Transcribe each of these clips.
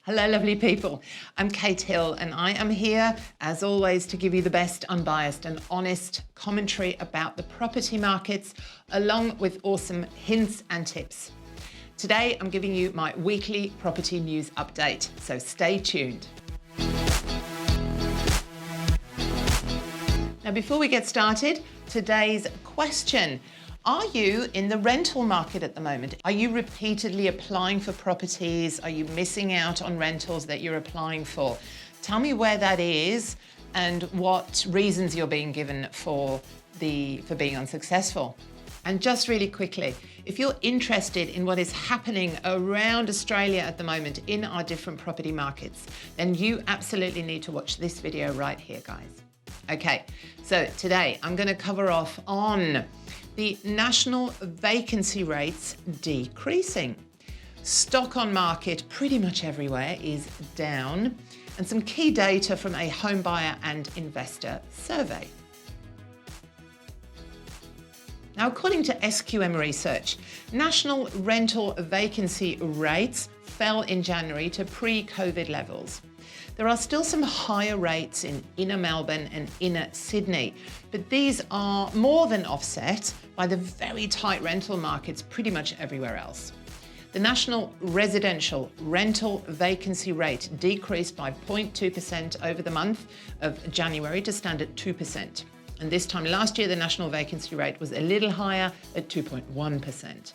Hello, lovely people. I'm Kate Hill, and I am here, as always, to give you the best unbiased and honest commentary about the property markets, along with awesome hints and tips. Today, I'm giving you my weekly property news update, so stay tuned. Now, before we get started, today's question. Are you in the rental market at the moment? Are you repeatedly applying for properties? Are you missing out on rentals that you're applying for? Tell me where that is and what reasons you're being given for being unsuccessful. And just really quickly, if you're interested in what is happening around Australia at the moment in our different property markets, then you absolutely need to watch this video right here, guys. Okay, so today I'm going to cover off on the national vacancy rates decreasing. Stock on market pretty much everywhere is down, and some key data from a home buyer and investor survey. Now, according to SQM research, national rental vacancy rates fell in January to pre-COVID levels. There are still some higher rates in inner Melbourne and inner Sydney, but these are more than offset by the very tight rental markets pretty much everywhere else. The national residential rental vacancy rate decreased by 0.2% over the month of January to stand at 2%. And this time last year, the national vacancy rate was a little higher at 2.1%.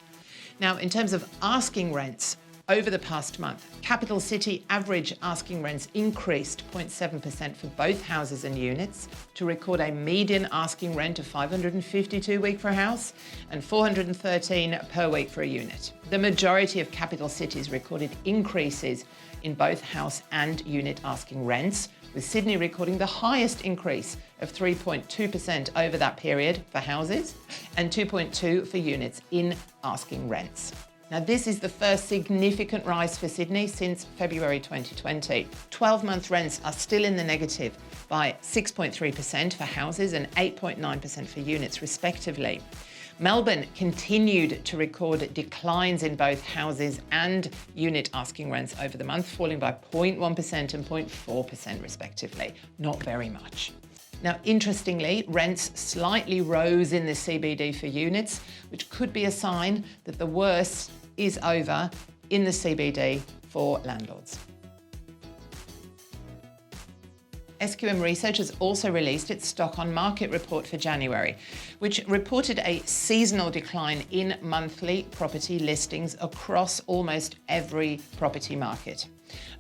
Now, in terms of asking rents, over the past month, capital city average asking rents increased 0.7% for both houses and units to record a median asking rent of $552 a week for a house and $413 per week for a unit. The majority of capital cities recorded increases in both house and unit asking rents, with Sydney recording the highest increase of 3.2% over that period for houses and 2.2% for units in asking rents. Now, this is the first significant rise for Sydney since February 2020. 12-month rents are still in the negative by 6.3% for houses and 8.9% for units, respectively. Melbourne continued to record declines in both houses and unit asking rents over the month, falling by 0.1% and 0.4% respectively. Not very much. Now, interestingly, rents slightly rose in the CBD for units, which could be a sign that the worst is over in the CBD for landlords. SQM Research has also released its stock on market report for January, which reported a seasonal decline in monthly property listings across almost every property market.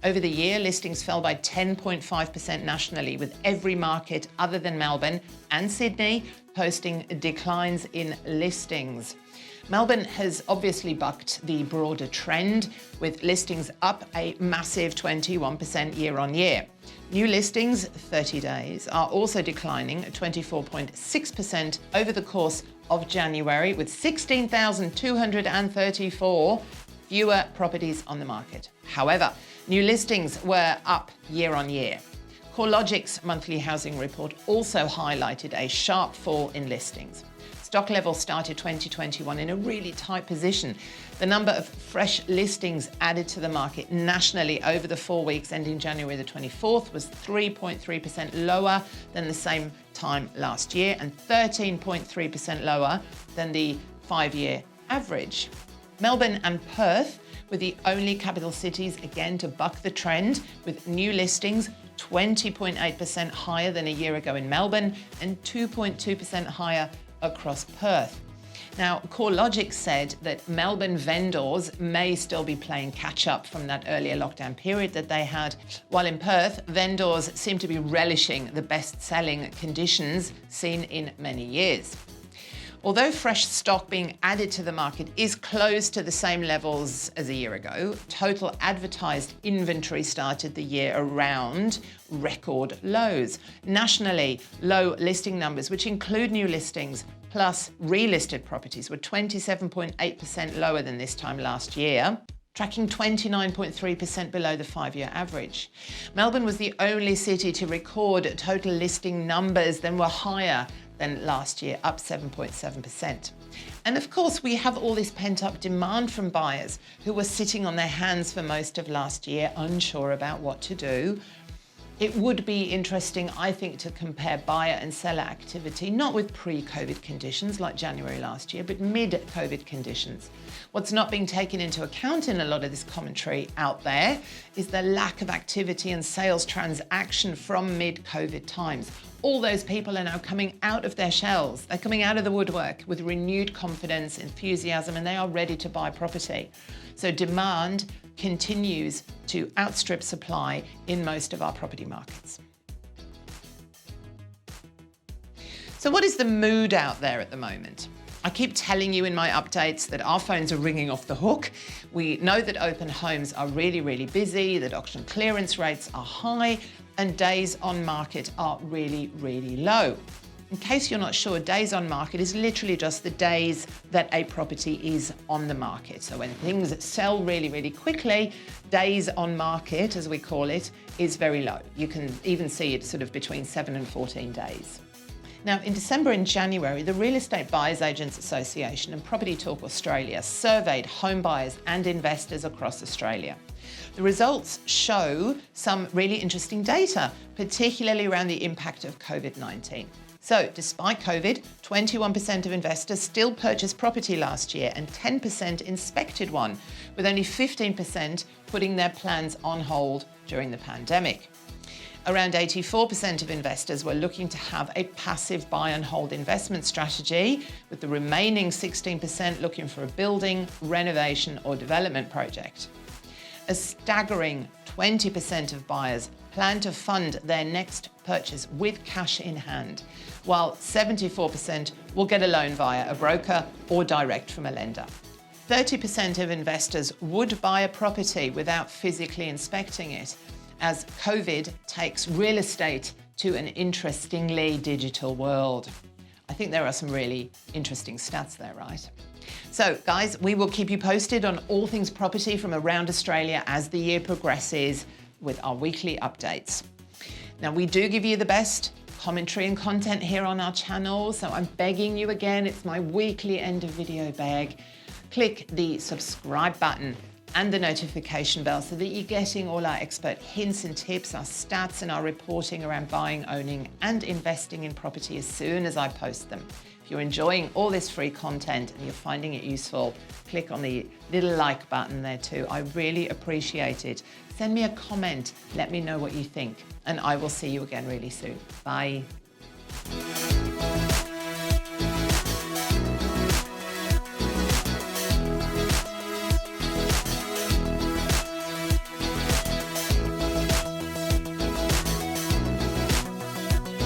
Over the year, listings fell by 10.5% nationally, with every market other than Melbourne and Sydney posting declines in listings. Melbourne has obviously bucked the broader trend, with listings up a massive 21% year on year. New listings, 30 days, are also declining at 24.6% over the course of January, with 16,234 fewer properties on the market. However, new listings were up year on year. CoreLogic's monthly housing report also highlighted a sharp fall in listings. Stock levels started 2021 in a really tight position. The number of fresh listings added to the market nationally over the 4 weeks ending January the 24th was 3.3% lower than the same time last year and 13.3% lower than the 5-year average. Melbourne and Perth were the only capital cities again to buck the trend, with new listings 20.8% higher than a year ago in Melbourne and 2.2% higher across Perth. Now, CoreLogic said that Melbourne vendors may still be playing catch up from that earlier lockdown period that they had, while in Perth, vendors seem to be relishing the best-selling conditions seen in many years. Although fresh stock being added to the market is close to the same levels as a year ago, total advertised inventory started the year around record lows. Nationally, low listing numbers, which include new listings plus relisted properties, were 27.8% lower than this time last year, tracking 29.3% below the 5-year average. Melbourne was the only city to record total listing numbers that were higher than last year, up 7.7%. And of course, we have all this pent-up demand from buyers who were sitting on their hands for most of last year, unsure about what to do. It would be interesting, I think, to compare buyer and seller activity, not with pre-COVID conditions like January last year, but mid-COVID conditions. What's not being taken into account in a lot of this commentary out there is the lack of activity and sales transaction from mid-COVID times. All those people are now coming out of their shells. They're coming out of the woodwork with renewed confidence, enthusiasm, and they are ready to buy property. So demand continues to outstrip supply in most of our property markets. So what is the mood out there at the moment? I keep telling you in my updates that our phones are ringing off the hook. We know that open homes are really, really busy, that auction clearance rates are high, and days on market are really, really low. In case you're not sure, days on market is literally just the days that a property is on the market. So when things sell really, really quickly, days on market, as we call it, is very low. You can even see it sort of between 7 and 14 days. Now, in December and January, the Real Estate Buyers Agents Association and Property Talk Australia surveyed home buyers and investors across Australia. The results show some really interesting data, particularly around the impact of COVID-19. So, despite COVID, 21% of investors still purchased property last year and 10% inspected one, with only 15% putting their plans on hold during the pandemic. Around 84% of investors were looking to have a passive buy and hold investment strategy, with the remaining 16% looking for a building, renovation or development project. A staggering 20% of buyers plan to fund their next purchase with cash in hand, while 74% will get a loan via a broker or direct from a lender. 30% of investors would buy a property without physically inspecting it, as COVID takes real estate to an interestingly digital world. I think there are some really interesting stats there, right? So guys, we will keep you posted on all things property from around Australia as the year progresses with our weekly updates. Now, we do give you the best commentary and content here on our channel, so I'm begging you again, it's my weekly end of video beg. Click the subscribe button and the notification bell so that you're getting all our expert hints and tips, our stats and our reporting around buying, owning and investing in property as soon as I post them. If you're enjoying all this free content and you're finding it useful, click on the little like button there too. I really appreciate it. Send me a comment, let me know what you think, and I will see you again really soon. Bye.